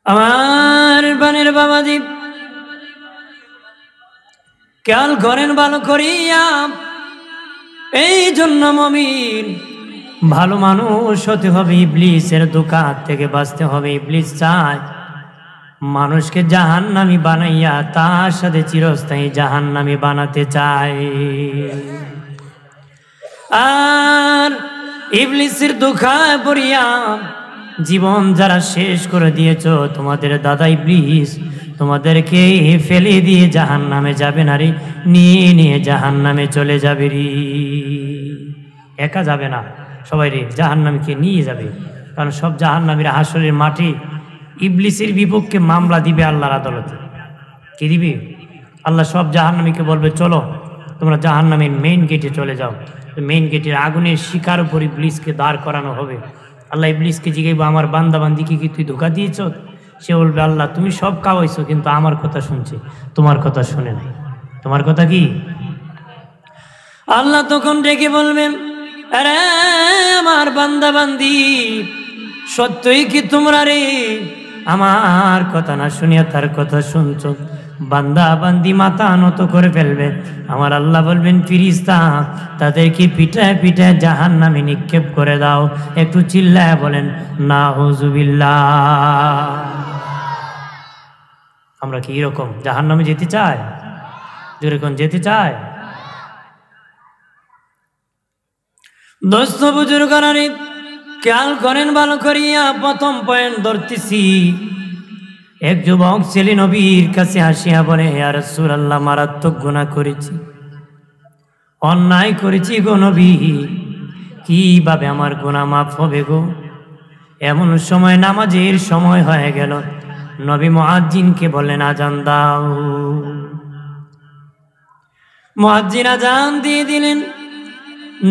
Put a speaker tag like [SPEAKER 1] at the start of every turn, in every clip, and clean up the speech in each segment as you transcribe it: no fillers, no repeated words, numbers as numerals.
[SPEAKER 1] আমার বানের বাবাজি খেয়াল করেন ভালো করিয়া। এই জন্য মুমিন ভালো মানুষ হতে হবে, ইবলিসের ধোঁকা থেকে বাঁচতে হবে। ইবলিস চায় মানুষকে জাহান্নামী বানাইয়া তার সাথে চিরস্থায়ী জাহান্নামী বানাতে চায়। আর ইবলিসের ধোঁকায় পড়িয়া জীবন যারা শেষ করে দিয়েছ, তোমাদের দাদা ইবলিস তোমাদেরকে ফেলে দিয়ে জাহান্নামে যাবে না রে, নিয়ে নিয়ে জাহান্নামে চলে যাবে রে। একা যাবে না, সবাই রে জাহান্নামীকে নিয়ে যাবে। কারণ সব জাহান্নামীরা হাসরের মাঠে ইবলিসের বিপক্ষে মামলা দিবে আল্লাহর আদালতে। কি দিবে? আল্লাহ সব জাহান্নামীকে বলবে চলো তোমরা জাহান্নামের মেইন গেটে চলে যাও। মেইন গেটের আগুনের শিকার উপর ইবলিসকে দাঁড় করানো হবে। আল্লাহ ইবলিসকে জিজ্ঞাসা, আমার বান্দাবান্দিকে কি তুই ধোঁকা দিয়েছ? সে বলবে, আল্লাহ তুমি সব খাওয়াইছো কিন্তু আমার কথা শুনছে, তোমার কথা শুনে নাই। তোমার কথা কি? আল্লাহ তখন ডেকে বলবেন, আরে আমার বান্দাবান্দি, সত্যই কি তোমরা রে আমার কথা না শুনিয়া তার কথা শুনছো? বান্দা বান্দি মাথা নত করে ফেলবে। আমার আল্লাহ বলবেন, ফিরিস্তা তাদেরকে পিঠায় পিঠায় জাহান্নামে নিক্ষেপ করে দাও। একটু চিল্লায় বলেন নাউজুবিল্লাহ। আমরা কি এরকম জাহান্নামে যেতে চাই? যেরকম যেতে চাই? দোস্ত বুজুর্গরা রে, খেয়াল করেন ভালো করিয়া। প্রথম পয়েন্ট ধরতেছি। এক যুবক ছেলে নবীর কাছে আসিয়া বলে, ইয়া রাসূলুল্লাহ, মারাত্মক গুনাহ করেছি, অন্যায় করেছি গো নবী, কিভাবে আমার গুনাহ মাফ হবে গো? এমন সময় নামাজের সময় হয়ে গেল। নবী মুয়াজ্জিনকে বললেন, আজান দাও। মুয়াজ্জিন আজান দিয়ে দিলেন।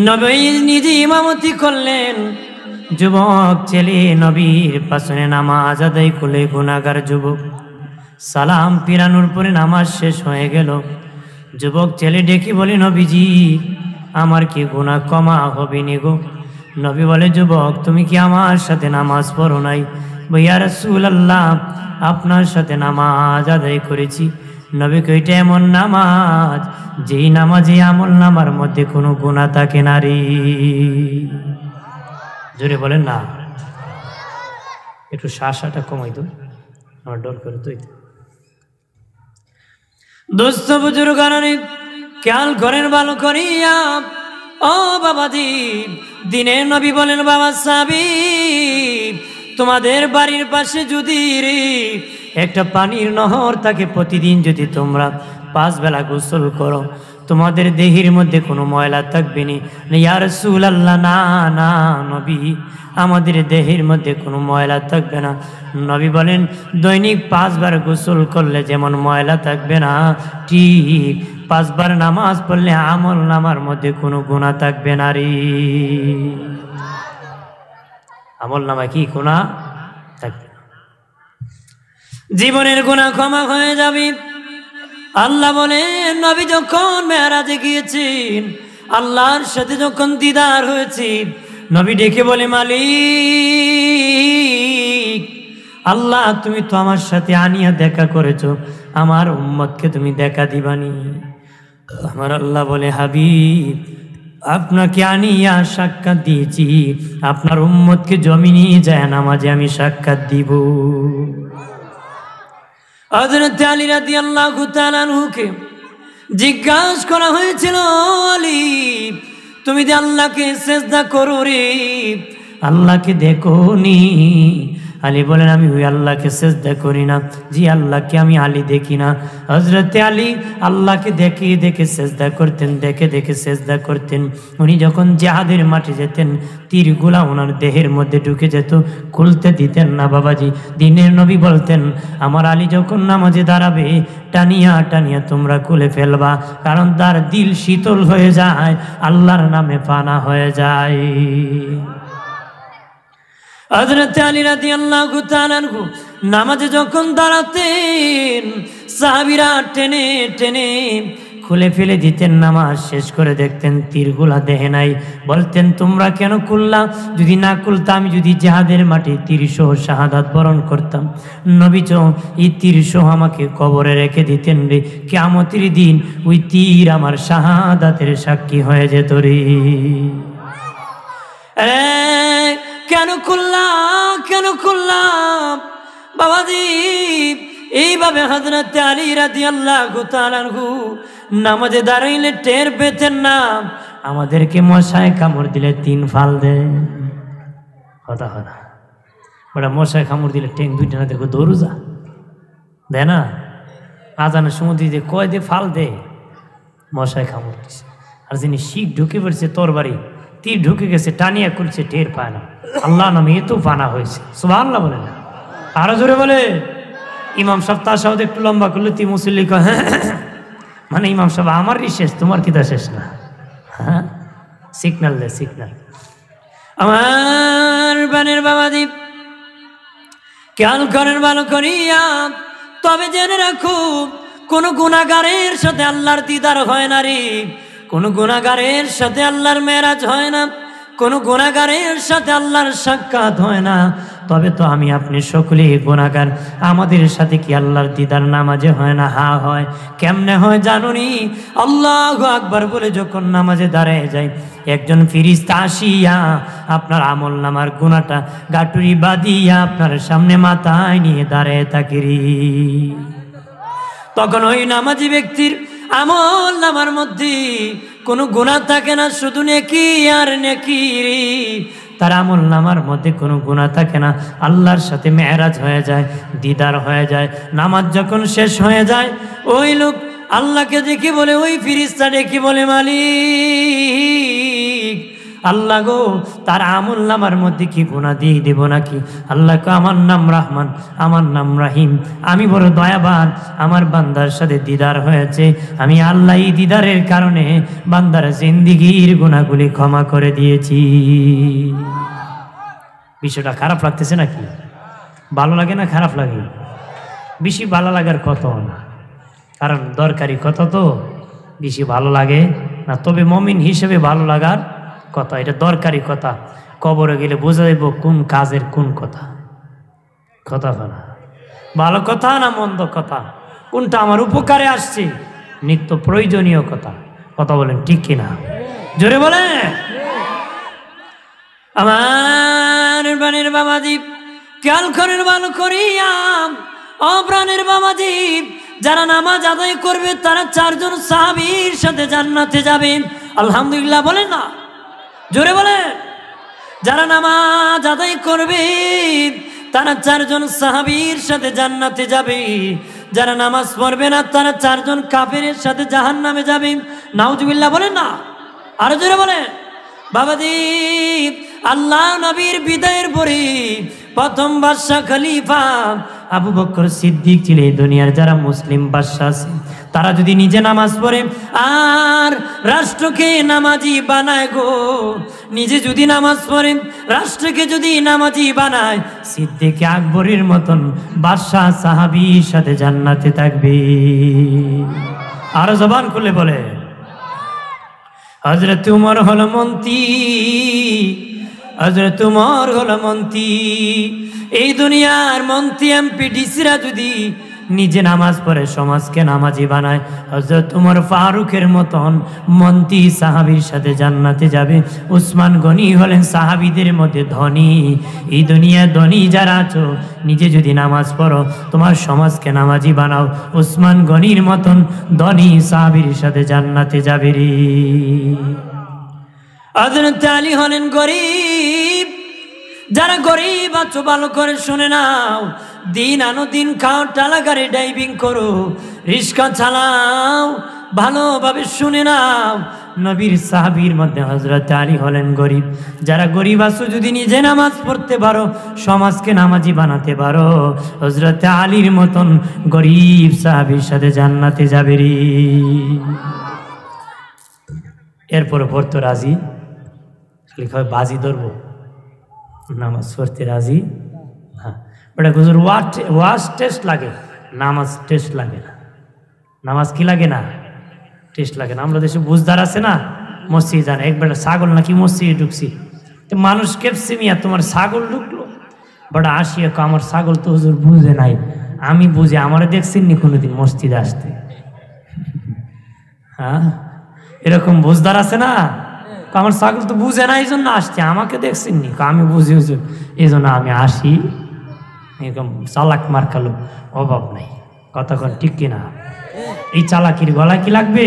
[SPEAKER 1] নবী নিজে ইমামতি করলেন। যুবক ছেলে নবীর পাশে নামাজ আদায় করলে। গুনাহগার যুবক সালাম ফিরানোর পরে নামাজ শেষ হয়ে গেল। যুবক ছেলে ডেকে বলে, নবীজি আমার কি গুনাহ ক্ষমা হবে নি গো? নবী বলে, যুবক তুমি কি আমার সাথে নামাজ পড়ো নাই? ইয়া রাসূলুল্লাহ, আপনার সাথে নামাজ আদায় করেছি। নবী কই, এটা এমন নামাজ যেই নামাজে আমল নামার মধ্যে কোনো গুনাহ থাকে না রে। জোরে বলেন না। একটু শ্বাসটা কমাই তো, আমার ডর করে তুই। দোস্ত বুজুর্গরা রে, খেয়াল করেন ভালো করিয়া। ও বাবাজি, দিনের নবী বলেন, বাবা সাহাবী, তোমাদের বাড়ির পাশে যদি রে একটা পানির নহর থাকে, প্রতিদিন যদি তোমরা 5 বেলা গোসল করো, তোমাদের দেহের মধ্যে কোনো ময়লা থাকবে না। ইয়া রাসূলুল্লাহ, না না নবী, আমাদের দেহের মধ্যে কোনো ময়লা থাকবে না। নবী বলেন, দৈনিক 5 বার গোসল করলে যেমন ময়লা থাকবে না, ঠিক 5 বার নামাজ পড়লে আমল নামার মধ্যে কোনো গুনাহ থাকবে না রে। আমল নামা কি গুনাহ থাকবে? জীবনের গুনাহ ক্ষমা হয়ে যাবে। আল্লাহ বলেন, নবী যখন মেরাজে গিয়েছেন, আল্লাহর সাথে যখন দিদার হয়েছে, নবী ডেকে বলে, মালিক আল্লাহ, তুমি তো আমার সাথে আনিয়া দেখা করেছো, আমার উম্মতকে তুমি দেখা দিবানি। আমার আল্লাহ বলে, হাবিব আপনাকে আনিয়া সাক্ষাৎ দিয়েছি, আপনার উম্মতকে জমিনে যায় নামাজে আমি সাক্ষাৎ দিব। হযরত আলী রাদিয়াল্লাহু তাআলা আনহুকে জিজ্ঞাসা করা হয়েছিল, আলী তুমি যে আল্লাহকে সিজদা করো রে, আল্লাহকে দেখো নি? আলী বলেন, আমি ওই আল্লাহকে সিজদা করি না। জি, আল্লাহকে আমি আলী দেখি না। হযরত আলী আল্লাহকে দেখে দেখে সিজদা করতেন, দেখে দেখে সিজদা করতেন। উনি যখন জিহাদের মাঠে যেতেন, তীরগুলা ওনার দেহের মধ্যে ঢুকে যেত, খুলতে দিতেন না বাবাজি। দিনের নবী বলতেন, আমার আলী যখন নামাজে দাঁড়াবে, টানিয়া টানিয়া তোমরা খুলে ফেলবা, কারণ তার দিল শীতল হয়ে যায়, আল্লাহর নামে পানা হয়ে যায়। হযরত আলী রাদিয়াল্লাহু তাআলা আনহু নামাজে যখন দাঁড়াতেন, সাহাবীরা টেনে টেনে খুলে ফেলে দিতেন, নামাজ শেষ করে দেখতেন তীরগুলা দেহে নাই, বলতেন তোমরা কেন খুললা? যদি না খুলতাম, আমি যদি জিহাদের মাঠে তীরসহ শাহাদাত বরণ করতাম, নবীজ এই তীরসহ আমাকে কবরে রেখে দিতেন রে, কিয়ামতের দিন ওই তীর আমার শাহাদাতের সাক্ষী হয়ে যেত রে। কেন খুললাম, কেন খুললাম বাবাজি? এইভাবে হযরত আলী রাদিয়াল্লাহু তাআলা আনহু নামাজে দাঁড়াইলে টের পেতেন না, আমাদেরকে মশায় কামড় দিলে 3 ফাল দেয়। কথা হয় না, ওরা মশায় কামড় দিলে টেং 2টা না দেখো দৌড়ু যা দেয় না, আজানের সময় দিয়ে কয় দিয়ে ফাল দে, মশায় কামড় দিছে। আর যিনি শিখ ঢুকে পড়ছে তোর বাড়ি, তীর ঢুকে গেছে, টানিয়া করছে, টের পায় না। আল্লাহ নামে এত ফানা হয়েছে, সুবহানাল্লাহ বলে না, আরো জোরে বলে। ইমাম সাহেব তাশাহুদ একটু লম্বা করলে তি মুসল্লি কয় মানে ইমাম সাহেব আমারই শেষ, তোমার কি তা শেষ না? হ্যাঁ, সিগন্যাল দে, সিগন্যাল। আমার বানের বাবাজি খেয়াল করেন ভালো করিয়া, তবে জেনে রাখো কোন গুনাহগারের সাথে আল্লাহর দিদার হয় না রে, কোন গুনাহগারের সাথে আল্লাহর মেরাজ হয় না, কোন গুনাহগারের সাথে আল্লাহর সাক্ষাৎ হয় না। তবে তো আমি আপনি সকলেই গুনাহগার, আমাদের সাথে কি আল্লাহর দিদার নামাজে হয় না? হা হয়। কেমনে হয় জানুনি? আল্লাহু আকবার বলে যখন নামাজে দাঁড়ায় যায়, একজন ফেরেশতা আসিয়া আপনার আমল নামার গুনাহটা গাটুরি বাঁধিয়া আপনার সামনে মাথায় নিয়ে দাঁড়ায় থাকে রে। তখন ওই নামাজি ব্যক্তির আমল নামার মধ্যে কোনো গুনাহ থাকে না, শুধু নেকি আর নেকি রে। তার আমল নামার মধ্যে কোনো গুনাহ থাকে না, আল্লাহর সাথে মেরাজ হয়ে যায়, দিদার হয়ে যায়। নামাজ যখন শেষ হয়ে যায়, ওই লোক আল্লাহকে দেখে বলে, ওই ফেরেশতা ডেকে বলে, মালিক আল্লাহ গো, তার আমল নামার মধ্যে কি গুনাহ দিয়ে দেব নাকি? আল্লাহকে আমার নাম রহমান, আমার নাম রাহিম, আমি বড় দয়াবান, আমার বান্দার সাথে দিদার হয়েছে, আমি আল্লাহ এই দিদারের কারণে বান্দার জিন্দেগীর গুনাহগুলি ক্ষমা করে দিয়েছি। বিষয়টা খারাপ লাগতেছে নাকি? ভালো লাগে না খারাপ লাগে? বেশি ভালো লাগার কথা না, কারণ দরকারি কথা তো বেশি ভালো লাগে না, তবে মুমিন হিসেবে ভালো লাগার কথা, এটা দরকারি কথা। কবরে গেলে বোঝা যাইব কোন কাজের কোন কথা। কথা না ভালো কথা না মন্দ কথা, কোনটা আমার উপকারে আসছে, নিত্য প্রয়োজনীয় কথা। কথা বলেন ঠিক কিনা? জোরে বলে। আমার প্রাণের বাবাজি খেয়াল করেন ভালো করিয়া, ও প্রাণের বাবাজি, যারা নামাজ আদায় করবে তারা 4 জন সাহাবীর সাথে জান্নাতে যাবে। আলহামদুলিল্লাহ বলেন না, জোরে বলে। যারা নামাজ আদায় করবে তারা 4 জন সাহাবীর সাথে জান্নাতে যাবে। যারা নামাজ পড়বে না তারা 4 জন কাফেরের সাথে জাহান্নামে যাবে। নাউজুবিল্লাহ বলেন না, আরো জোরে বলেন। বাবাজি আল্লাহ নবীর বিদায়ের পরে প্রথম বাদশা খলিফা আবু বকর সিদ্দিক ছিল। এই দুনিয়ার যারা মুসলিম বাদশা আছে তারা যদি নিজে নামাজ পড়ে আর রাষ্ট্রকে নামাজি বানায় গো, নিজে যদি নামাজ পড়ে রাষ্ট্রকে যদি নামাজি বানায়, সিদ্দিক আকবরের মতন বাদশা সাহাবীর সাথে জান্নাতে থাকবে। আরো জবান খুলে বলে। হযরত উমর হলো মন্ত্রী, হযরত উমর হলো মন্ত্রী। এই দুনিয়ার মন্ত্রী এমপি ডিসিরা যদি নিজে নামাজ পড়ে সমাজকে নামাজি বানায়, হযরত উমর ফারুকের মতন মন্ত্রী সাহাবীর সাথে জান্নাতে যাবে। উসমান গনি হলেন সাহাবীদের মধ্যে ধনী। এই দুনিয়া ধনী যারা আছো, নিজে যদি নামাজ পড়ো তোমার সমাজকে নামাজি বানাও, উসমান গনির মতন ধনী সাহাবীর সাথে জান্নাতে যাবে রে। হযরত আলী হলেন গরিব। যারা গরিব আছো ভালো করে শুনে নাও, দিন আনো দিন খাও, টালাগাড়ি ড্রাইভিং করো, রিক্সা চালাও, ভালোভাবে শুনে নাও। নবীর সাহাবীর মধ্যে হযরত আলী হলেন গরিব। যারা গরিব আছো যদি নিজে নামাজ পড়তে পারো, সমাজকে নামাজি বানাতে পারো, হযরত আলীর মতন গরিব সাহাবীর সাথে জান্নাতে যাবে রে। এরপর পড়তো রাজি, খালি কয় বাজি ধরবো, নামাজ পড়তে রাজি। হ্যাঁ, ওটা হুজুর ওয়াজ টেস্ট লাগে, নামাজ টেস্ট লাগে না। নামাজ কি লাগে না? টেস্ট লাগে না। আমরা দেশে বুঝদার আছে না, মসজিদ জানে একবার ছাগল নাকি মসজিদে ঢুকছি, তো মানুষ কেপসে মিয়া তোমার ছাগল ঢুকলো, বড় আসিয়া আমার ছাগল তো হুজুর বুঝে নাই, আমি বুঝে আমারে দেখছেন নি কোনোদিন মসজিদে আসতে? হ্যাঁ, এরকম বুঝদার আছে না, আমার ছাগল তো বুঝে না এই জন্য আসছে, আমাকে দেখছেন নি? আমি বুঝি হুজুর এই জন্য আমি আসি। এরকম চালাক মার্কালো অভাব নাই, কতক্ষণ ঠিক কিনা? এই চালাকির গলায় কি লাগবে?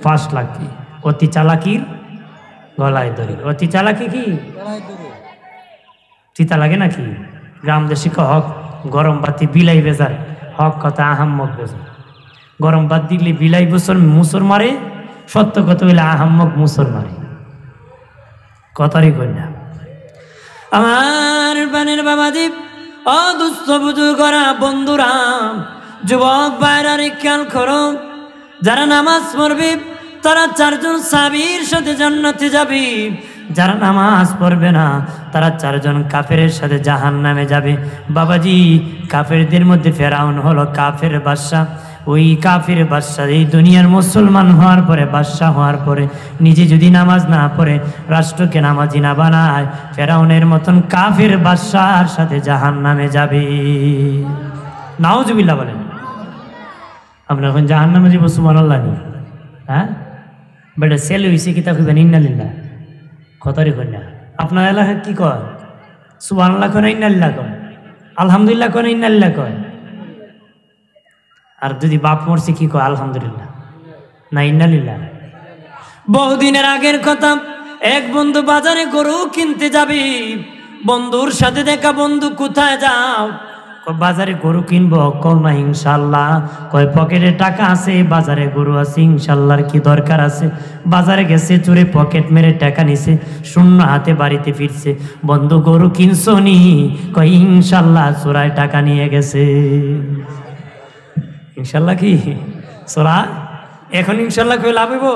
[SPEAKER 1] ফাঁস লাগবে। অতি চালাকির গলায় দড়ি। অতি চালাকি কি চিতা লাগে নাকি? গ্রাম দেশে হক গরম বাতি বিলাই বেজার, হক কথা আহাম্মক বেজার। গরম বাদ দিলে বিলাই মুসর মারে, সত্য কথা হইলে আহাম্মক মুসর মারে। কথারই কন্যা আমার বানের বাবাদীপ, অদুস্থ বুঝু করা বন্ধুরা, যুবক বাইরার খেয়াল করো, যারা নামাজ পড়বে তারা 4 জন সাহাবীর সাথে জান্নাতে যাবে, যারা নামাজ পড়বে না তারা 4 জন কাফেরের সাথে জাহান্নামে যাবে। বাবাজি, কাফেরদের মধ্যে ফেরাউন হলো কাফের বাদশা। ওই কাফের বাদশা এই দুনিয়ার মুসলমান হওয়ার পরে, বাদশা হওয়ার পরে নিজে যদি নামাজ না পড়ে, রাষ্ট্রকে নামাজি না বানায়, ফেরাউনের মতন কাফের বাদশার সাথে জাহান্নামে যাবে। নাউজুবিল্লাহ বলেন। আমরা এখন জাহান্নামে যাব, সুবহানাল্লাহ নি? হ্যাঁ বেটা সেল হইছে কিতা কইবেন ইন্নালিল্লাহ, কথারই কন্যা। আপনার এলাকায় কি কয়? সুবহানাল্লাহ কয় না ইন্নালিল্লাহ কয়? আলহামদুলিল্লাহ কয় না ইন্নালিল্লাহ কয়? আর যদি বাপ মরছে কি কয়? আলহামদুলিল্লাহ না ইন্নালিল্লাহ? বহুদিনের আগের কথা, এক বন্ধু বাজারে গরু কিনতে যাবে, বন্ধুর সাথে দেখা, বন্ধু কোথায় যাও? বাজারে গরু কিনবো। কয় না ইনশাল্লাহ। কয় পকেটে টাকা আছে, বাজারে গরু আছে, ইনশাল্লাহর কি দরকার আছে? বাজারে গেছে, চুরে পকেট মেরে টাকা নিছে, শূন্য হাতে বাড়িতে ফিরছে। বন্ধু গরু কিনছো নি? কয় ইনশাল্লাহ, চোরায় টাকা নিয়ে গেছে। ইনশাল্লাহ কি চোরা? এখন ইনশাল্লাহ কই লাভ হইব?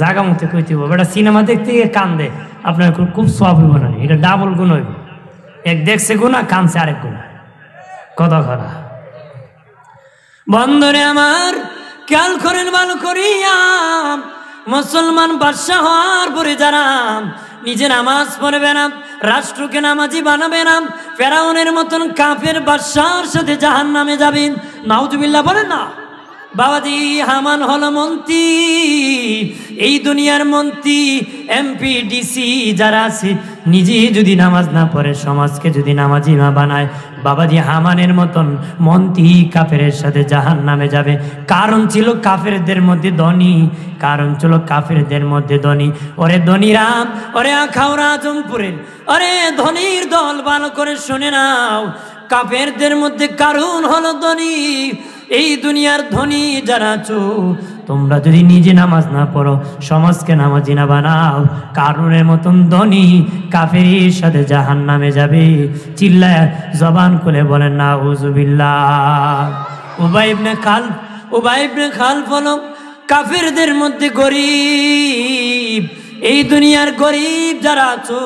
[SPEAKER 1] জাগা মতে কইতে হইব। বেটা সিনেমা দেখতে গিয়ে কান্দে, আপনার খুব সব হইব না, এটা ডাবল গুণ হইব। এক দেখছে গুণা, কানছে আরেক গুণা। কথা খরা বন্ধুরে আমার, খেয়াল করেন ভালো করিয়া, মুসলমান বাদশা হওয়ার পরে যারা নিজে নামাজ পড়বে না, রাষ্ট্রকে নামাজি বানাবে না, ফেরাউনের মতন কাফের বাদশার সাথে জাহান্নামে যাবেন। নাউজুবিল্লাহ বলেন না? বাবাজি, হামান হলো মন্ত্রী, এই দুনিয়ার মন্ত্রী, এমপি, ডিসি যারা আছে, নিজে যদি নামাজ না পড়ে, সমাজকে যদি নামাজি না বানায়, বাবাজি হামানের মতন মন্ত্রী কাফেরের সাথে জাহান্নামে যাবে। কারণ ছিল কাফেরদের মধ্যে ধনী, কারণ ছিল কাফেরদের মধ্যে ধনী। ওরে ধনীরাম, ওরে আখাউড়া আজমপুরের, ওরে ধনীর দল, ভালো করে শুনে নাও, কাফেরদের মধ্যে কারণ হলো ধনী। এই দুনিয়ার ধনী যারা আছো, তোমরা যদি নিজে নামাজ না পড়ো, সমাজকে নামাজি না বানাও, কারণের মতন ধনী কাফেরের সাথে জাহান্নামে যাবে। চিল্লায় জবান খুলে বলেন নাউজুবিল্লাহ। উবাই ইবনে খালফ হলো কাফেরদের মধ্যে গরিব। এই দুনিয়ার গরিব যারা আছো,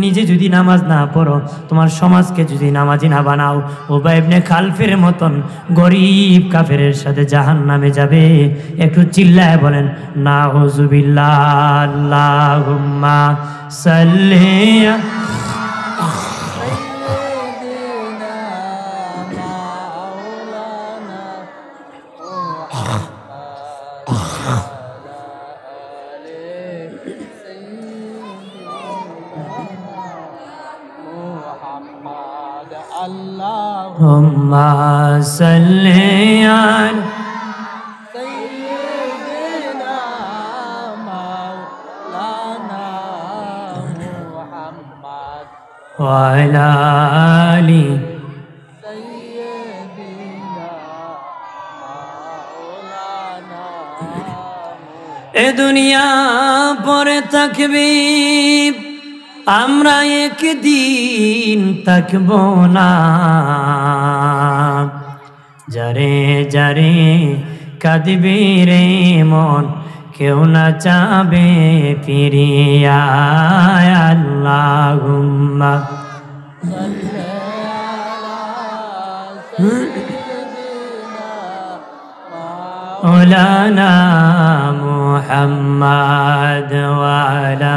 [SPEAKER 1] নিজে যদি নামাজ না পড়ো, তোমার সমাজকে যদি নামাজি না বানাও, উবাই ইবনে খালফের মতন গরিব কাফেরের সাথে জাহান্নামে যাবে। একটু চিল্লায় বলেন নাউজুবিল্লাহ। আল্লাহুম্মা সাল্লি اللهم صل على سيدنا مولانا محمد وعلى آل سيدنا مولانا। এ দুনিয়া পরে থাকবি, আমরা একদিন থাকব না। যারে যারে কাঁদবে রে মন, কেউ না চাবে ফিরিয়া। আল্লাহুম্মা সাল্লি আলা مولانا محمد وعلى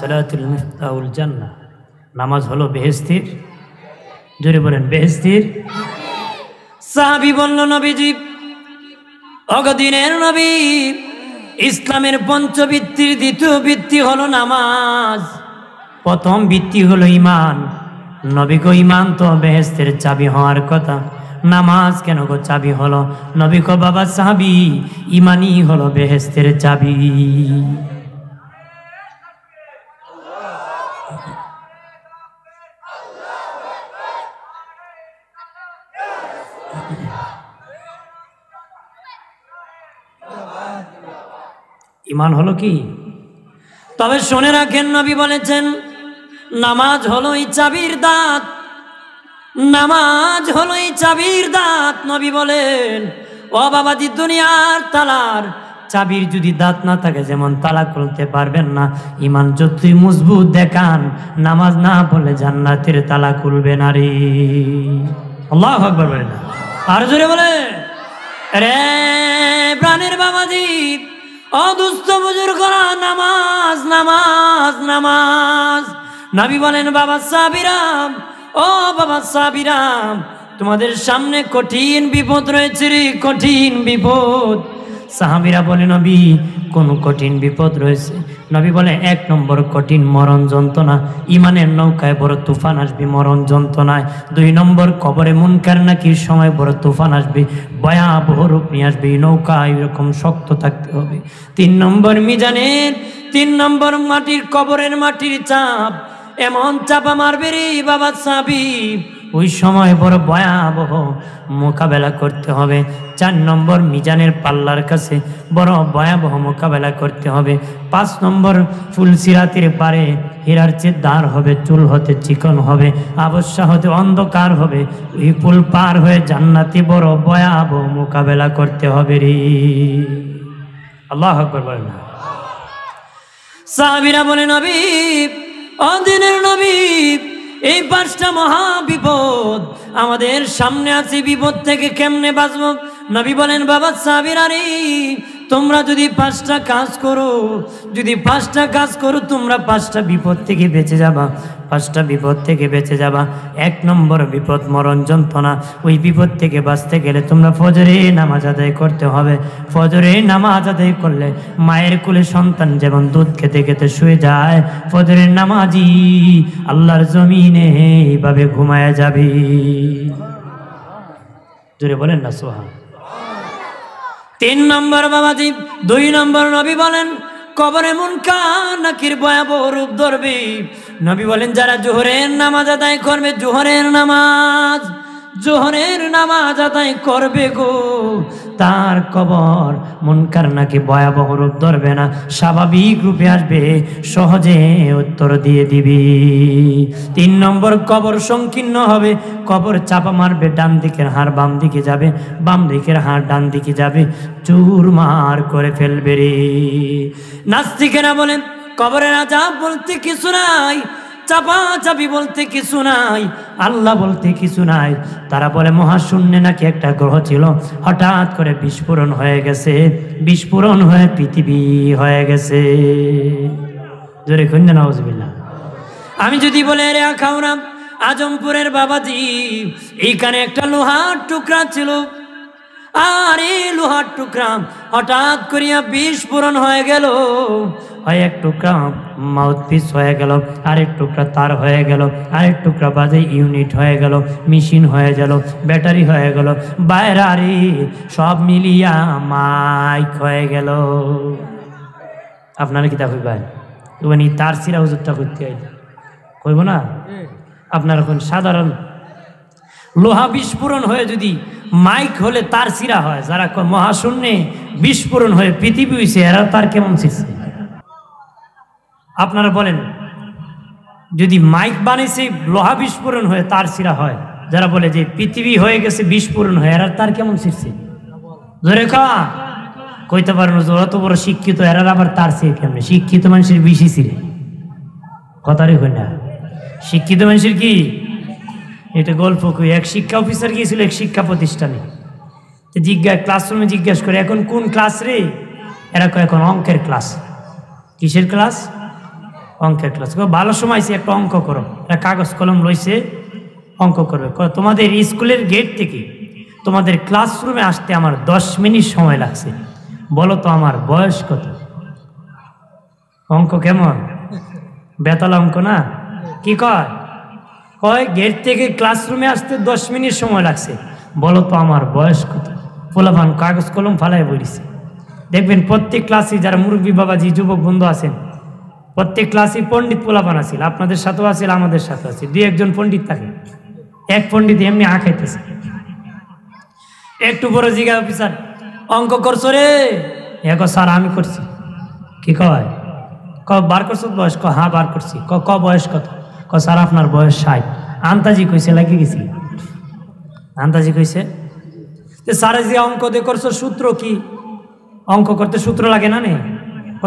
[SPEAKER 1] সালাতুল মিফতাহুল জান্নাহ। নামাজ হলো বেহেশতের, জোরে বলেন বেহেশতের। সাহাবী বলল, নবীজি অগদিনের নবী, ইসলামের পঞ্চভিত্তির দ্বিতীয় ভিত্তি হলো নামাজ, প্রথম ভিত্তি হলো ঈমান। নবী গো, ঈমান তো বেহেশতের চাবি হওয়ার কথা, নামাজ কেন গো চাবি হলো? নবী গো, বাবা সাহাবী, ঈমানই হলো বেহেশতের চাবি। ঈমান হলো কি? তবে শুনে রাখেন, নবী বলেছেন নামাজ হলো এই চাবির দাঁত, নামাজ হলো এই চাবির দাঁত। নবী বলেন, ও বাবাজি, দুনিয়ার তালার চাবির যদি দাঁত না থাকে, যেমন তালা খুলতে পারবেন না, ঈমান যতই মজবুত দেখান, নামাজ না পড়লে জান্নাতের তালা খুলবে না রে। আল্লাহু আকবার বলে না, আর জোরে বলে রে প্রাণের বাবাজি, অদুস্থ বুজুর্গরা, নামাজ নামাজ নামাজ। নবী বলেন, বাবা সাবিরাম, ও বাবা সাবিরাম, তোমাদের সামনে কঠিন বিপদ রয়েছে রে, কঠিন বিপদ। সাহাবীরা বলে, নবী কোন কঠিন বিপদ রয়েছে? নবী বলে, 1 নম্বর কঠিন মরণ যন্ত্রণা, ঈমানের নৌকায় বড় তুফান আসবে মরণ যন্ত্রণায়। 2 নম্বর কবরে মুনকার নাকির সময় বড় তুফান আসবে, ভয়াবহ রূপ নিয়ে আসবে, এই নৌকা এরকম শক্ত থাকতে হবে। 3 নম্বর মিজানের, 3 নম্বর মাটির, কবরের মাটির চাপ এমন চাপা মারবে রে বাবা সাহাবী, ওই সময় বড় ভয়াবহ মোকাবেলা করতে হবে। 4 নম্বর মিজানের পাল্লার কাছে বড় ভয়াবহ মোকাবেলা করতে হবে। 5 নম্বর ফুলসিরাতের পারে হীরার চেয়ে দাঁড় হবে, চুল হতে চিকন হবে, আবশ্যা হতে অন্ধকার হবে, ওই পুল পার হয়ে জান্নাতে বড় ভয়াবহ মোকাবেলা করতে হবে রে। আল্লাহু আকবার বলেন না। সাহাবীরা বলে, নবী, অদিনের নবী, এই 5টা মহা বিপদ আমাদের সামনে আছে, বিপদ থেকে কেমনে বাঁচব? নবী বলেন, বাবা সাহাবীরা রে, তোমরা যদি 5টা কাজ করো, যদি 5টা কাজ করো, তোমরা 5টা বিপদ থেকে বেঁচে যাবা, 5টা বিপদ থেকে বেঁচে যাবা। 1 নম্বর বিপদ মরণ যন্ত্রণা, ওই বিপদ থেকে বাঁচতে গেলে তোমরা ফজরে নামাজ আদায় করতে হবে। ফজরে নামাজ আদায় করলে মায়ের কোলে সন্তান যেমন দুধ খেতে খেতে শুয়ে যায়, ফজরের নামাজি আল্লাহর জমিনে এইভাবে ঘুমায় যাবে। জোরে বলেন না সুবহান। 3 নম্বর বাবাজি, 2 নম্বর নবী বলেন, কবরে মুনকার নাকির ভয়াবহ রূপ ধরবে। নবী বলেন, যারা জোহরের নামাজ আদায় করবে, জোহরের নামাজ আদায় করবে গো, তার কবর মুনকার নাকি ভয়াবহ রূপ ধরবে না, স্বাভাবিক রূপে আসবে, সহজে উত্তর দিয়ে দিবি। 3 নম্বর কবর সংকীর্ণ হবে, কবর চাপা মারবে, ডান দিকের হাড় বাম দিকে যাবে, বাম দিকের হাড় ডান দিকে যাবে, চুরমার করে ফেলবে রে। নাস্তিকেরা বলেন, কবরের আযাব বলতে কিছু নাই, চাপা চাপি বলতে কিছু নাই, আল্লাহ বলতে কিছু নাই। তারা বলে মহাশূন্যে নাকি একটা গ্রহ ছিল, হঠাৎ করে বিস্ফোরণ হয়ে গেছে, বিস্ফোরণ হয়ে পৃথিবী হয়ে গেছে। জোরে কইনা নাউজুবিল্লাহ। আমি যদি বলে, রে আখাউরা, আজমপুরের বাবাজি, এইখানে একটা লোহার টুকরা ছিল, আর এই লোহার টুকরা হঠাৎ করিয়া বিস্ফোরণ হয়ে গেল, হয় এক টুকরা মাউথপিস হয়ে গেল, আরেক টুকরা তার হয়ে গেল, আরেক টুকরা বাজে ইউনিট হয়ে গেল, মেশিন হয়ে গেল, ব্যাটারি হয়ে গেল, বাইরে সব মিলিয়া মাইক হয়ে গেল। আপনারা কি তা কইবেন? মানে তার সিরা হুজুরটা করতে কইব না? আপনার এখন সাধারণ লোহা বিস্ফোরণ হয়ে যদি মাইক হলে তার সিরা হয়, যারা মহাশূন্যে বিস্ফোরণ হয়ে পৃথিবী হইছে, এরা তার কেমন ছিড়ছে? আপনারা বলেন, যদি মাইক বানাইছে লোহা বিস্ফোরণ হয়ে তার সিরা হয়, যারা বলে যে পৃথিবী হয়ে গেছে বিস্ফোরণ হয়ে, এরা তার কেমন ছিড়ছে? ধরে কইতে পারেন, অত বড় শিক্ষিত, এরা আবার তার চেয়ে কেমন? শিক্ষিত মানুষের বেশি ছিঁড়ে, কথারই হয় না। শিক্ষিত মানুষের কি এটা গল্প কই, এক শিক্ষা অফিসার গিয়েছিল এক শিক্ষা প্রতিষ্ঠানে, ক্লাসরুমে জিজ্ঞাসা করে এখন কোন ক্লাস রে, এরা কয় এখন অঙ্কের ক্লাস। কিসের ক্লাস? অঙ্কের ক্লাস। ভালো সময় একটা অঙ্ক করো, এরা কাগজ কলম রয়েছে অঙ্ক করবে। তোমাদের স্কুলের গেট থেকে তোমাদের ক্লাসরুমে আসতে আমার 10 মিনিট সময় লাগছে, বলো তো আমার বয়স কত? অঙ্ক কেমন? বেতাল অঙ্ক না? কি কয়? কয় গেট থেকে ক্লাসরুমে আসতে 10 মিনিট সময় লাগছে, বলো তো আমার বয়স কত? পোলাপান কাগজ কলম ফালায় বলিছে। দেখবেন প্রত্যেক ক্লাসে যারা মুরব্বী বাবাজি যুবক বন্ধু আছেন, প্রত্যেক ক্লাসে পণ্ডিত পোলাপান আছিল, আপনাদের সাথেও আছিল, আমাদের সাথে আছে। 2-1 জন পণ্ডিত থাকে, এক পণ্ডিত এমনি খাইতেছে। একটু বড় জিগা অফিসার, অঙ্ক করছো রে? এক স্যার আমি করছি। কি কয়? বার করছো বয়স? হ্যাঁ বার করছি। বয়স কত? স্যার আপনার বয়স 60। আন্তাজি কইছে লাগিয়ে গেছি, আন্তাজি কইছে। স্যারে যে অঙ্ক দিয়ে করছো সূত্র কি? অঙ্ক করতে সূত্র লাগে না নে?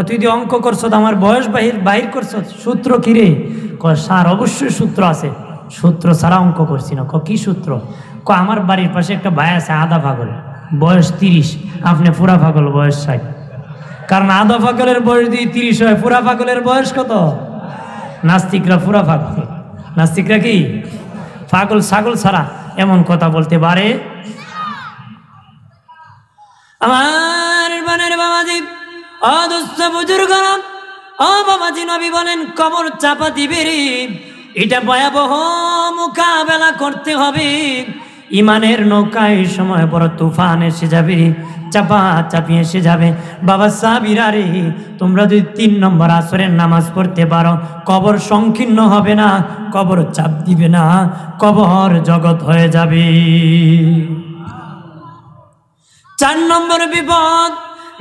[SPEAKER 1] তুই দিয়ে অঙ্ক করছো আমার বয়স বাহির করছো, সূত্র কি রে? স্যার অবশ্যই সূত্র আছে। সূত্র ছাড়া অঙ্ক করছি না। কি সূত্র? আমার বাড়ির পাশে একটা ভাই আছে আধা পাগল, বয়স 30, আপনি পুরা পাগল, বয়স 60। কারণ আধা পাগলের বয়স দিয়ে 30 হয়, পুরা পাগলের বয়স কত? নাস্তিকরা পুরা পাগল, নাস্তিকরা কি পাগল ছাগল ছাড়া এমন কথা বলতে পারে? আমার বানের বাবাজি, অদুস্থ বুজুর্গ, ও বাবাজি, নবী বলেন কবর চাপা দিবে রে, এটা ভয়াবহ মোকাবেলা করতে হবে। ইমানের নৌকায় সময় বড় তুফান এসে যাবে, চাপা চাপি এসে যাবে। বাবা সাবিরা রে, তোমরা যদি 3 নম্বর আসরের নামাজ পড়তে পারো, কবর সংকীর্ণ হবে না, কবর চাপ দিবে না, কবর জগৎ হয়ে যাবে। 4 নম্বর বিপদ,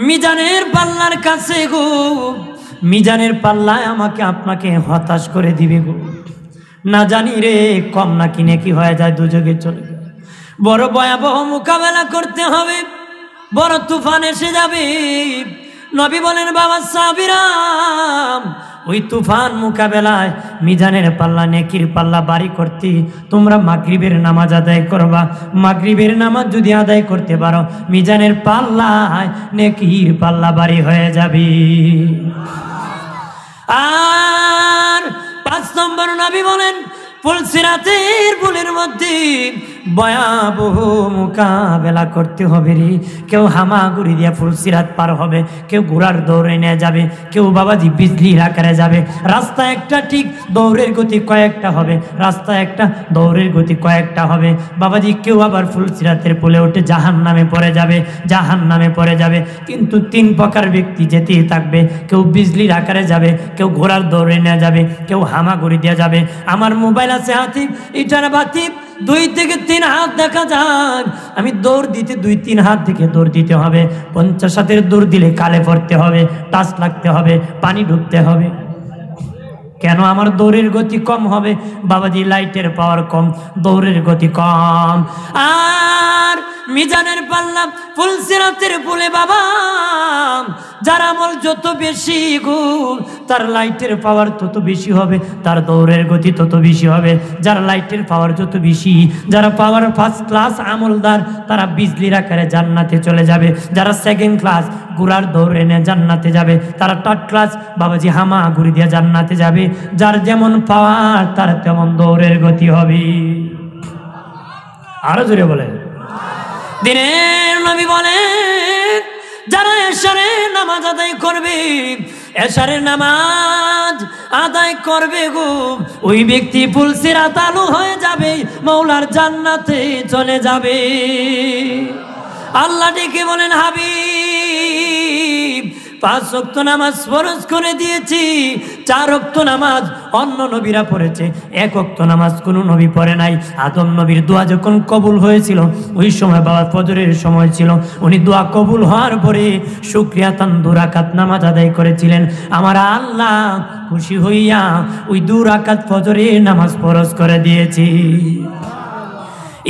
[SPEAKER 1] মিজানের পাল্লার কাছে গো, মিজানের পাল্লায় আমাকে আপনাকে হতাশ করে দিবে গো। না জানি রে কম না কিনে কি হয়ে যায়, দুযোগে চলে যায়। বড় ভয়াবহ মোকাবেলা করতে হবে, বড় তুফান এসে যাবে। নবী বলেন বাবা সাবিরাম, ওই তুফান মোকাবেলায় মিজানের পাল্লা, নেকির পাল্লা বাড়ি করতে তোমরা মাগরিবের নামাজ আদায় করবা। মাগরিবের নামাজ যদি আদায় করতে পারো, মিজানের পাল্লায় নেকির পাল্লা বাড়ি হয়ে যাবে। আর 5 নম্বর নবী বলেন ফুলসিরাতের পুলের মধ্যে ভয়াবহ মোকাবেলা করতে হবে রে। কেউ হামাগুড়ি দিয়া ফুলসিরাত পার হবে, কেউ ঘোড়ার দৌড়ে নিয়ে যাবে, কেউ বাবাজি বিজলির আকারে যাবে। রাস্তা একটা ঠিক, দৌড়ের গতি কয়েকটা হবে, রাস্তা একটা, দৌড়ের গতি কয়েকটা হবে। বাবাজি কেউ আবার ফুলসিরাতের পুলে উঠে জাহান্নামে পড়ে যাবে, জাহান্নামে পড়ে যাবে। কিন্তু 3 প্রকার ব্যক্তি যেতেই থাকবে, কেউ বিজলির আকারে যাবে, কেউ ঘোড়ার দৌড়ে নিয়ে যাবে, কেউ হামাগুড়ি দিয়ে যাবে। আমার মোবাইল আছে হাতে, এটার বাতি 2 থেকে 3 হাত দেখা যায়। আমি দৌড় দিতে 2-3 হাত থেকে দৌড় দিতে হবে। 50 হাতের দৌড় দিলে কালে পড়তে হবে, টাচ লাগতে হবে, পানি ঢুকতে হবে। কেন? আমার দৌড়ের গতি কম হবে বাবাজি, লাইটের পাওয়ার কম, দৌড়ের গতি কম। আর মিজানের পাল্লা ফুলসিরাতের পুলে বাবা, যার আমল যত বেশি গো, তার লাইটের পাওয়ার তত বেশি হবে, তার দৌড়ের গতি তত বেশি হবে। যার লাইটের পাওয়ার যত বেশি, যারা পাওয়ার 1st ক্লাস আমলদার, তারা বিজলির আকারে জান্নাতে চলে যাবে। যারা 2nd ক্লাস ঘোড়ার দৌড় এনে জান্নাতে যাবে, তারা 3rd ক্লাস বাবাজি হামা ঘুরি দিয়ে জান্নাতে যাবে। যার যেমন পাওয়ার তার তেমন দৌড়ের গতি হবে। আরো জোরে বলে দিনের নবী বলেন, যারা এশারের নামাজ আদায় করবে, এশারের নামাজ আদায় করবে গো, ওই ব্যক্তি ফুলসিরাত আলো হয়ে যাবে, মাওলার জান্নাতে চলে যাবে। আল্লাহ ডেকে বলেন হাবিব, 5 ওয়াক্ত নামাজ ফরজ করে দিয়েছি, 4 ওয়াক্ত নামাজ অন্য নবীরা পড়েছে, 1 ওয়াক্ত নামাজ কোনো নবী পড়ে নাই। আদম নবীর দোয়া যখন কবুল হয়েছিল, ওই সময় বাবা ফজরের সময় ছিল, উনি দোয়া কবুল হওয়ার পরে শুকরিয়াতান 2 রাকাত নামাজ আদায় করেছিলেন। আমার আল্লাহ খুশি হইয়া ওই 2 রাকাত ফজরের নামাজ ফরজ করে দিয়েছি।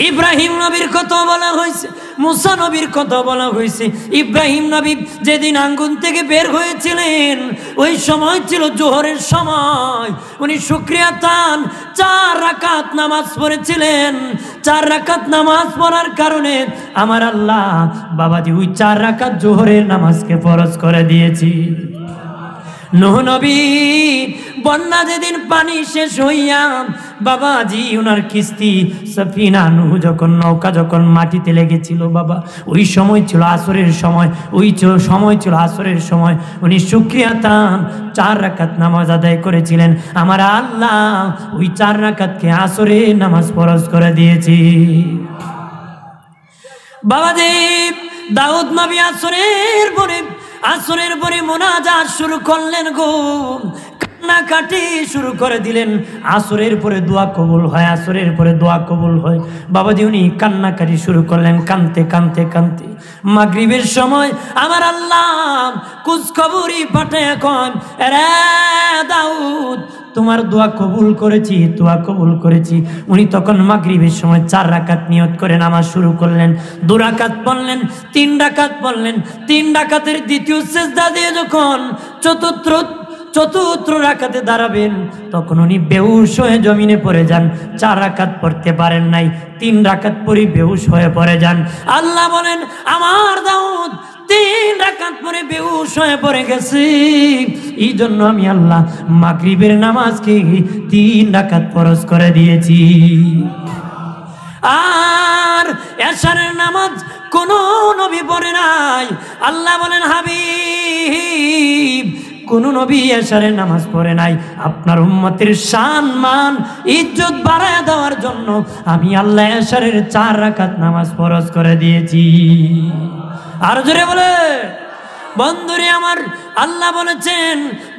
[SPEAKER 1] ইব্রাহিম নবীর কথা বলা হয়েছে, মুসা নবীর কথা বলা হয়েছে। ইব্রাহিম নবী যেদিন আঙ্গুন থেকে বের হয়েছিলেন ওই সময় ছিল জোহরের সময়। উনি শুকরিয়া তান 4 রাকাত নামাজ পড়েছিলেন। 4 রাকাত নামাজ পড়ার কারণে আমার আল্লাহ বাবাজি ওই 4 রাকাত জোহরের নামাজকে ফরজ করে দিয়েছি। নূহ নবী বন্যা যেদিন পানি শেষ হইয়া বাবাজি ওনার কিস্তি সফিনা নূহ যখন নৌকা যখন মাটিতে লেগেছিল বাবা, ওই সময় ছিল আসরের সময়, ওই সময় ছিল আসরের সময়। উনি শুকরিয়া তান 4 রাকাত নামাজ আদায় করেছিলেন। আমার আল্লাহ ওই 4 রাকাতকে আসরের নামাজ ফরজ করে দিয়েছি। বাবাজি দাউদ নবী আসরের পরে মোনাজাত শুরু করলেন গো, কান্নাকাটি শুরু করে দিলেন। আসরের পরে দোয়া কবুল হয়, আসরের পরে দোয়া কবুল হয়। বাবাজি উনি কান্নাকাটি শুরু করলেন, কানতে কানতে কানতে মাগরিবের সময় আমার আল্লাহ কুচখবরি পাঠায় কয়, রে দাউদ তোমার দোয়া কবুল করেছি, দোয়া কবুল করেছি। উনি তখন মাগরিবের সময় 4 রাকাত নিয়ত করে নামাজ শুরু করলেন। 2 রাকাত পড়লেন, 3 রাকাত পড়লেন। 3 রাকাতের দ্বিতীয় সিজদা দিয়ে যখন চতুর্থ রাকাতে দাঁড়াবেন তখন উনি বেহুশ হয়ে জমিনে পড়ে যান। 4 রাকাত পড়তে পারেন নাই, 3 রাকাত পরে বেহুশ হয়ে পড়ে যান। আল্লাহ বলেন আমার দাউদ 3 রাকাত পরে বেহুশ হয়ে পড়ে গেছে, এই জন্য আমি আল্লাহ মাগরিবের নামাজকে 3 রাকাত ফরজ করে দিয়েছি। আর এশারের নামাজ কোন নবী পড়ে নাই। আল্লাহ বলেন হাবিব কোন নবী এশারের নামাজ পড়ে নাই। আপনার উম্মতের শান মান ইজ্জত বাড়ায় দেওয়ার জন্য আমি আল্লাহ এশারের 4 রাকাত নামাজ ফরজ করে দিয়েছি। আর জোরে বলে বন্ধুরে আমার আল্লাহ বলেছেন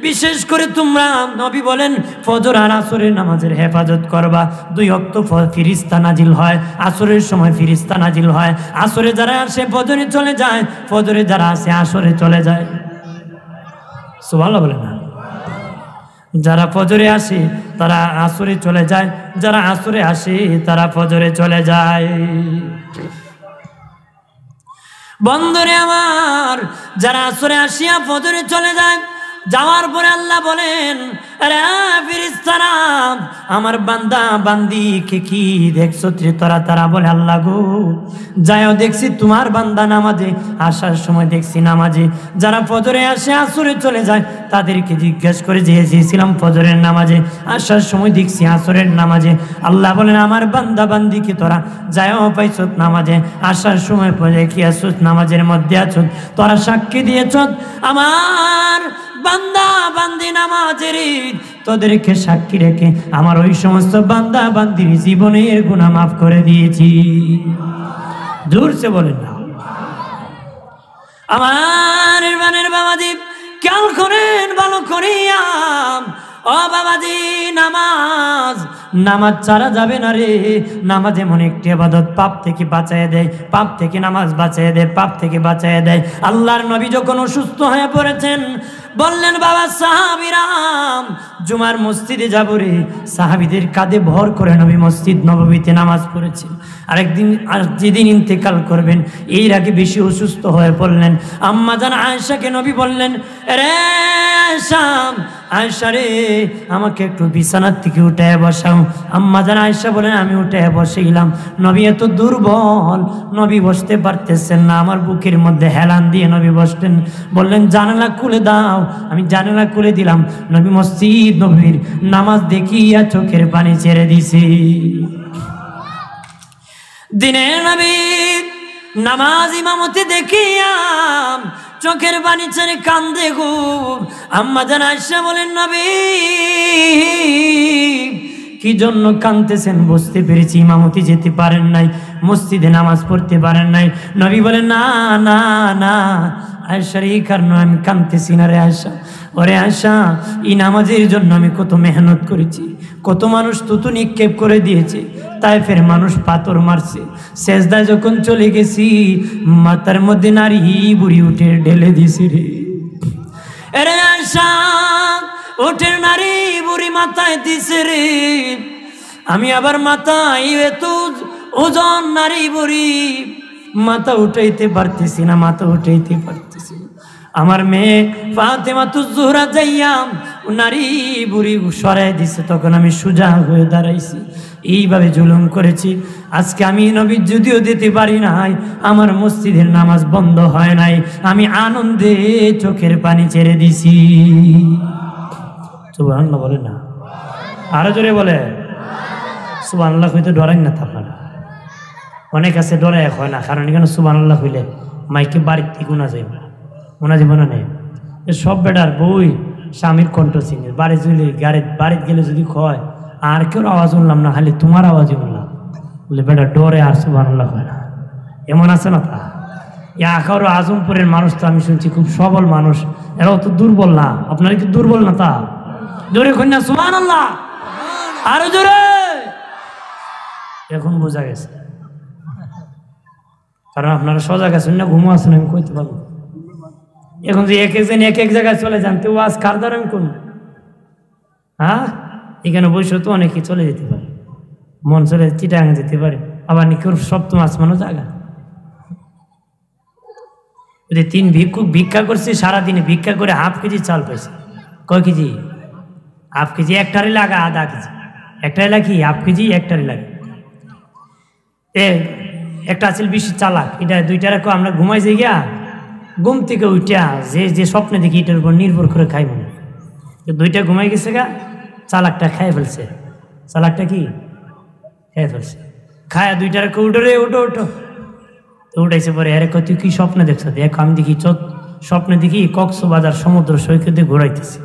[SPEAKER 1] বিশেষ করে তোমরা নবী বলেন ফজর আর আসরের নামাজের হেফাজত করবা। 2 ওয়াক্ত ফেরেশতা নাজিল হয়, আসরের সময় ফেরেশতা নাজিল হয়। আসরে যারা আসে ফজরে চলে যায়, ফজরে যারা আসে আসরে চলে যায়। সুবহানাল্লাহ বলে না, যারা ফজরে আসে তারা আসরে চলে যায়, যারা আসরে আসে তারা ফজরে চলে যায়। বন্ধুরে আমার যারা আসরে আসিয়া ফজরে চলে যায়, যাওয়ার পরে আল্লাহ বলেন আরে ফেরেশতারা আমার বান্দা বান্দিকে কি দেখছো তারা বলে আল্লাহ গো যাও দেখছি তোমার বান্দা নামাজে, আসার সময় দেখছি নামাজে। যারা ফজরে আসে আসরে চলে যায় তাদেরকে জিজ্ঞেস করে যেয়েছিলাম ফজরের নামাজে, আসার সময় দেখছি আসরের নামাজে। আল্লাহ বলেন আমার বান্দা বান্দিকে তোরা যাও পাইছ নামাজে, আসার সময় দেখি আসছ নামাজের মধ্যে আছো, তোরা সাক্ষী দিয়েছ আমার বান্দা বান্দি নামাজের তোদেরকে সাক্ষী রেখে আমার ওই সমস্ত বান্দা বান্দির জীবনের গুনাহ মাফ করে দিয়েছি। জোরসে বলেন না আমার বানের বাবাজি খেয়াল করেন ভালো করিয়া। ও বাবাজি নামাজ ছাড়া যাবে না রে। নামাজ এমন একটি ইবাদত পাপ থেকে বাঁচায় দেয়, পাপ থেকে নামাজ বাঁচায় দেয়, পাপ থেকে বাঁচায় দেয়। আল্লাহর নবী যখন অসুস্থ হয়ে পড়েছেন বললেন বাবা সাহাবীরাম জুমার মসজিদে যাব রে। সাহাবীদের কাঁধে ভর করে নবী মসজিদ নববীতে নামাজ পড়েছেন। আরেকদিন যেদিন ইন্তেকাল করবেন এর আগে বেশি অসুস্থ হয়ে পড়লেন। আম্মা জান আয়েশাকে নবী বললেন রে আয়েশা রে আমাকে একটু বিছানার থেকে উঠায় বসাও। আম্মা জান আয়েশা বলেন আমি উঠায় বসাইলাম। নবী এত দুর্বল, নবী বসতে পারতেছেন না, আমার বুকের মধ্যে হেলান দিয়ে নবী বসতেন। বললেন জানালা খুলে দাও, আমি জানালা খুলে দিলাম। নবী মসজিদ নবীর নামাজ দেখিয়া চোখের পানি ছেড়ে দিছি। দিনের নবী নামাজ ইমামতি দেখিয়া চোখের পানি ছেড়ে কান্দে গো। আম্মা জান আয়েশা বলেন নবী কি জন্য কাঁদতেছেন? বুঝতে পেরেছি ইমামতি যেতে পারেন নাই, মসজিদে নামাজ পড়তে পারেন নাই। নবী বলেন না না না আয়েশার এই কারণে আমি কাঁদতেছি না রে আয়েশা। ওরে আয়েশা এই নামাজের জন্য আমি কত মেহনত করেছি, কত মানুষ তুতু নিক্ষেপ করে দিয়েছে, তায়েফের মানুষ পাথর মারছে, সেজদায় যখন চলে গেছি মাথার মধ্যে নারী বুড়ি উঠে ঢেলে দিছি রে। এরে আয়েশা উঠের নারী বুড়ি মাথায় দিছে রে। আমি আবার মাথায় এত ওজন নারী বুড়ি, মাথা উঠাইতে পারতেছি না, মাথা উঠাইতে পারতেছি না। আমার মেয়ে ফাতেমাতুজ জোহরা যাইয়া নারী বুড়ি সরাই দিছে, তখন আমি সোজা হয়ে দাঁড়াইছি। এইভাবে জুলুম করেছি। আজকে আমি নবী যদিও দিতে পারি নাই, আমার মসজিদের নামাজ বন্ধ হয় নাই, আমি আনন্দে চোখের পানি ছেড়ে দিছি। সুবহানাল্লাহ বলে না, আরো জোরে বলে সুবহানাল্লাহ। হইতে ডরাই না আপনারা, অনেক আছে ডরাই হয় না, কারণ এখানে সুবহানাল্লাহ হইলে মাইকে বাড়ির থেকে উনা যাইব, উনা জীবন নেই। সব বেটার বই স্বামীর কণ্ঠ চিনি, বাড়ি চলে বাড়িতে গেলে যদি কয় আর কেউ আওয়াজ শুনলাম না, খালি তোমার আওয়াজই শুনলাম, বলে বেটা ডরে আর সুবহানাল্লাহ হয় না। এমন আছে না তা? আখাউড় আজমপুরের মানুষ তো আমি শুনছি খুব সবল মানুষ, এরাও তো দুর্বল না। আপনারা কি দুর্বল না? তা জোরে কন্যা সুবহানাল্লাহ, আরো জোরে। এখন বোঝা গেছে, কারণ আপনারা সজাগ আছেন না, ঘুমো আছেন, আমি কইতে পারবো। এখন যে এক একজন এক এক জায়গায় চলে যান, তো আজ কার দ্বারা আমি কোন? হ্যাঁ, এখানে বসে তো অনেকে চলে যেতে পারে, মন চলে চিটাং যেতে পারে, আবার নিখুর সপ্তম আসমানও জায়গা। তিন ভিক্ষুক ভিক্ষা করছে, সারাদিনে ভিক্ষা করে হাফ কেজি চাল পাইছে। কয় কেজি? Half KG. একটারই লাগা আধা কেজি, একটাই লাগি হাফ কেজি, একটারই লাগে। একটা আছে বেশি চালাক, এটা দুইটা রাখো। আমরা ঘুমাই যাই গিয়া, ঘুম থেকে উঠিয়া যে যে স্বপ্নে দেখি এটার উপর নির্ভর করে খাই মনে। দুইটা ঘুমাই গেছে গা, চালাকটা খাই ফেলছে। চালাকটা কি খাই ফেলছে, খায়া দুইটা রাখো, উঠো রে উঠো উঠো। তো উঠাইছে পরে, আরে তুই কি স্বপ্নে দেখছো? দেখ আমি দেখি স্বপ্নে দেখি কক্সবাজার সমুদ্র সৈকতে ঘোরাইতেছি।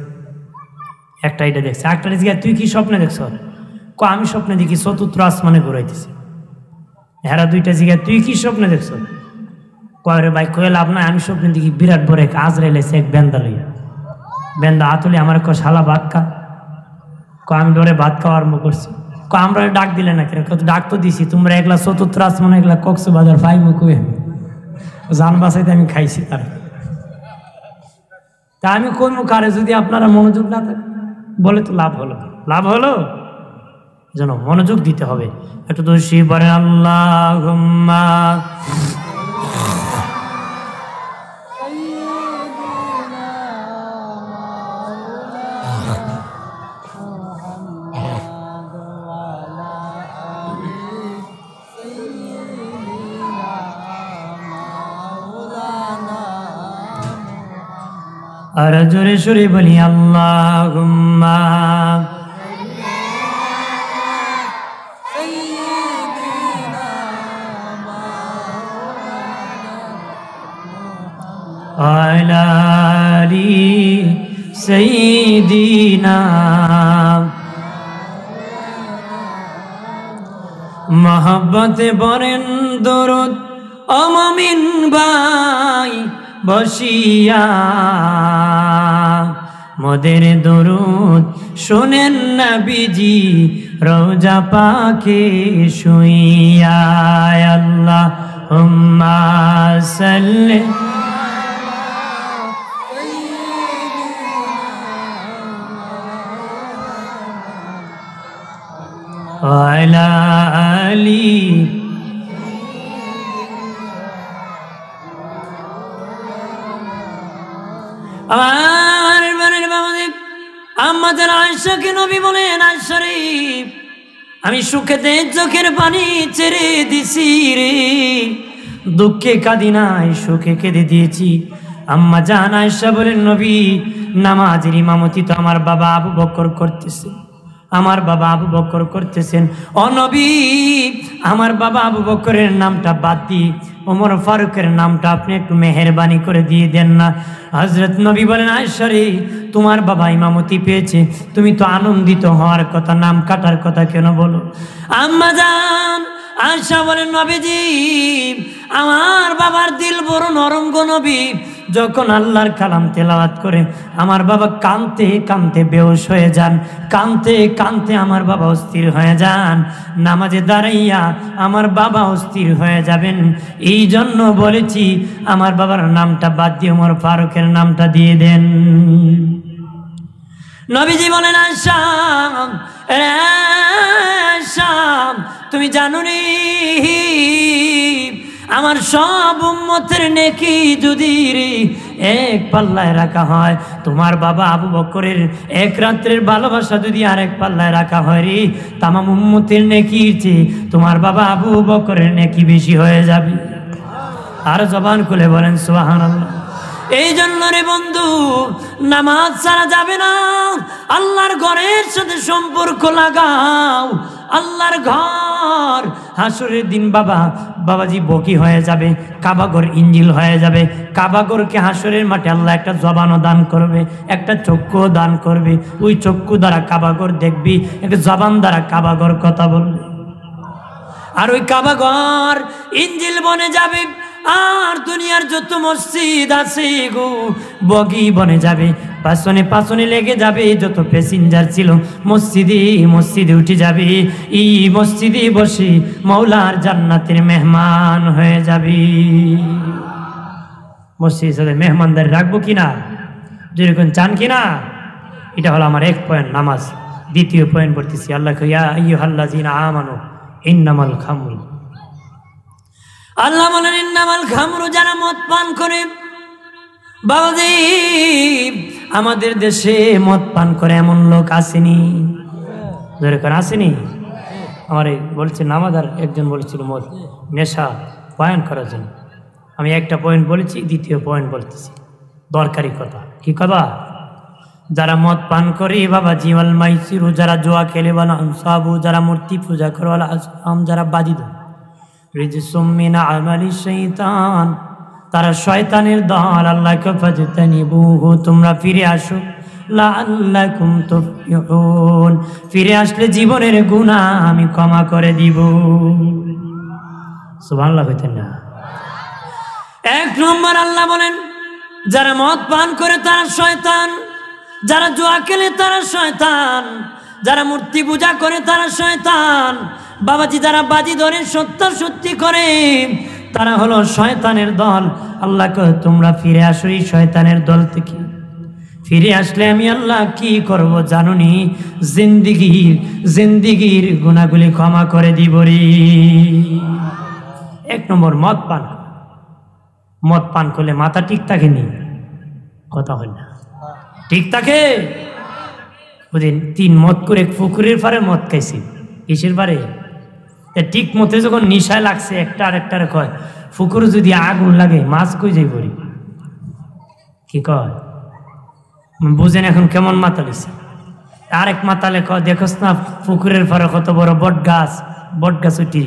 [SPEAKER 1] একটা এটা দেখছে। একটা জিজ্ঞাসা, তুই কি স্বপ্নে দেখছো? আমি স্বপ্নে দেখি চতুর্থ আসমানে ঘোরাইতেছি। হেরা দুইটা জিজ্ঞাসা, তুই কি স্বপ্নে দেখছো? কয়রে ভাই কয়ে লাভ নাই, আমি স্বপ্নে দেখি বিরাট বড় এক আজরাইল এসে এক বেন্দা লইয়া, বেন্দা আতুলি আমার শালা ভাত খা। আমি ডরে ভাত খাওয়া আরম্ভ করছি। আমরা ডাক দিলে না কেন? ডাক তো দিছি, তোমরা একলা চতুর্থ আসমানে, একলা কক্সবাজার ফাইভ কুয়ে জান বাঁচাইতে আমি খাইছি তার। তা আমি কোন কারে যদি আপনারা মনোযোগ না থাকে বলে তো লাভ হলো, লাভ হলো যেন মনোযোগ দিতে হবে। একটু তো শিব বলেন আল্লাহুম্মা আর জোরে সুরে বলি আল্লাহুম্মা আলা আলি সাইয়্যিদিনা মহব্বতে বরেন দরুদ ও মুমিন ভাই বসিয়া, মোদের দরুদ শোনেন নবীজি রওজা পাকে শুইয়া। আল্লাহুম্মা সাল্লি আলা আলি আমাদের আয়েশাকে নবী বলেন, আয়েশা রে আমি সুখেতে চোখের পানি ছেড়ে দিছি রে, দুঃখে কাঁদি নাই, সুখে কেঁদে দিয়েছি। আম্মা জান আয়েশা বলেন, নবী নামাজের ইমামতি তো আমার বাবা আবু বকর করতেছে, আমার বাবা আবু বকর করতেছেন। ও নবী আমার বাবা আবু বকরের নামটা বাদ দিয়ে ওমর ফারুকের নামটা আপনি একটু মেহেরবানি করে দিয়ে দেন না। হযরত নবী বলেন, আয়েশা রে তোমার বাবা ইমামতি পেয়েছে, তুমি তো আনন্দিত হওয়ার কথা, নাম কাটার কথা কেন বলো? আম্মা জান আয়েশা বলেন, নবীজি আমার বাবার দিল বড় নরম গো নবী, যখন আল্লাহর কালাম তেলাওয়াত করে আমার বাবা কাঁদতে কাঁদতে বেহুশ হয়ে যান, কাঁদতে কাঁদতে আমার বাবা অস্থির হয়ে যান, নামাজে দাঁড়াইয়া আমার বাবা অস্থির হয়ে যাবেন। এই জন্য বলেছি আমার বাবার নামটা বাদ দিয়ে ওমর ফারুকের নামটা দিয়ে দেন। নবীজি বলেন, আয়েশা তুমি জানো নি আমার সব উম্মতের নেকি যদি এক পাল্লায় রাখা হয়, তোমার বাবা আবু বকরের এক রাত্রের ভালোবাসা যদি আরেক পাল্লায় রাখা হয় রে, তামাম উম্মতের নেকির চেয়ে তোমার বাবা আবু বকরের নেকি বেশি হয়ে যাবে। আর জবান খুলে বলেন সুবহানাল্লাহ। এই জন্য রে বন্ধু, নামাজ ছাড়া যাবে না। আল্লাহর ঘরের সাথে সম্পর্ক লাগাও। আল্লাহর ঘর হাসরের দিন বাবাজি বকি হয়ে যাবে, কাবাগর ইঞ্জিল হয়ে যাবে। কাবাগরকে হাসরের মাঠে আল্লাহ একটা জবানও দান করবে, একটা চক্ষুও দান করবে। ওই চক্ষু দ্বারা কাবাগর দেখবি, একটা জবান দ্বারা কাবাগর কথা বলবে। আর ওই কাবাগর ইঞ্জিল বনে যাবে। আর দুনিয়ার যত মসজিদ আছে গো বগি বনে যাবে, পাছনে পাছনে লেগে যাবে। যত প্যাসেঞ্জার ছিল মসজিদে উঠে যাবে। এই মসজিদে বসে মাওলার জান্নাতের মেহমান হয়ে যাবে। মসজিদের সাথে মেহমানদার রাখবো কিনা, যেরকম চান কিনা? এটা হলো আমার এক পয়েন্ট নামাজ। দ্বিতীয় পয়েন্ট বলতেছি, আল্লাহ ইয়া আইয়ুহাল্লাযীনা আমানু ইন্নামাল খামরু, আল্লাহ বলেন ইন্নামাল খামরু, যারা মদ পান করে। বাবাজি আমাদের দেশে মদ পান করে এমন লোক আসেনি, যেরকম আসেনি। আমার বলছে নামাজার একজন বলেছিল মদ নেশা বয়ান করার জন্য। আমি একটা পয়েন্ট বলেছি, দ্বিতীয় পয়েন্ট বলতেছি, দরকারি কথা। কি কথা? যারা মদ পান করে বাবাজি ওয়াল মাইসিরু, যারা জুয়া খেলে, ওয়াল আনসাবু, যারা মূর্তি পূজা করে, ওয়াল আসলাম, যারা বাজি দেয়, রিজসুম মিন আমালি শাইতান, তারা শয়তানের দল। আল্লাহকে ফাজতানিবুহু, তোমরা ফিরে আসো, লাআল্লাকুম তুফলিহুন, ফিরে আসলে জীবনের গুনাহ আমি ক্ষমা করে দিব। সুবহানাল্লাহ কইতেন না? এক নম্বর আল্লাহ বলেন যারা মদ পান করে তারা শয়তান, যারা জুয়া খেলে তারা শয়তান, যারা মূর্তি পূজা করে তারা শয়তান। বাবাজি যারা বাজি ধরে সত্যি করে তারা হলো শয়তানের দল। আল্লাহকে তোমরা ফিরে আসো এই শয়তানের দল থেকে। ফিরে আসলে আমি আল্লাহ কি করব জানুনি? জিন্দিগির গুনাহগুলি ক্ষমা করে দিব রে। এক নম্বর মদ পান করলে মাথা ঠিক থাকে নি? কথা হয় না, ঠিক থাকে? বুঝলেন? 3 মদ করে পুকুরের পারে মদ খাইছি, কিসের পারে? ঠিক মতে যখন নিশায় লাগছে একটা আরেকটারে কয়, পুকুরে যদি আগুন লাগে মাছ কই যাই পড়ি। কি কয় বুঝেন? এখন কেমন মাতালিছে? আরেক মাতালে কয় দেখোস না পুকুরের পারে কত বড় বট গাছ উঠি।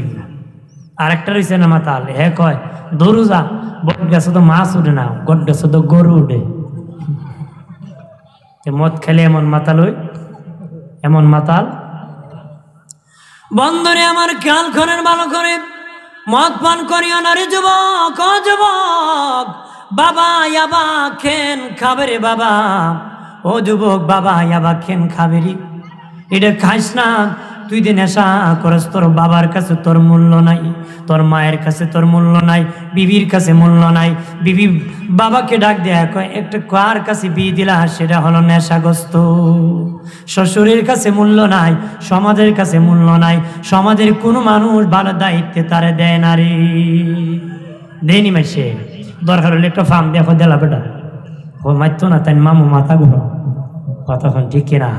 [SPEAKER 1] আরেকটা রয়েছে না মাতাল, হ্যাঁ কয় দৌড়ু যা, বট গাছে তো মাছ উঠে না, বট গাছে তো গরু উঠে। মদ খেলে এমন মাতাল হই, এমন মাতাল। বন্ধুরে আমার খেয়াল করেন ভালো করে, মদ পান করিও না রে যুবক। ও যুবক, বাবা ইয়াবা খেন খাবে রে বাবা। ও যুবক, বাবা ইয়াবা খেন খাবে রে, এটা খাইস না। তুই যে নেশা করস, তোর বাবার কাছে তোর মূল্য নাই, তোর মায়ের কাছে তোর মূল্য নাই, বিবির কাছে মূল্য নাই। বিবি বাবাকে ডাক দেয়া কয় একটা কার কাছে বিয়ে দিলা, সেটা হলো নেশাগ্রস্ত। শ্বশুরের কাছে মূল্য নাই, সমাজের কাছে মূল্য নাই। সমাজের কোনো মানুষ ভালো দায়িত্বে তারে দেয় না রে, দেয়নি মাসে। দরকার হলে একটা ফার্ম দেখো দেলা বেটা, ও মারতো না তাই মামু মাথা গুলো কতক্ষণ ঠিক কিনা?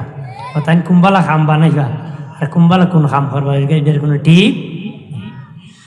[SPEAKER 1] তাই কুম্বালা খাম বানাইবা, আর কুম্বালা কোন খাম করবা, এদের কোনো ঠিক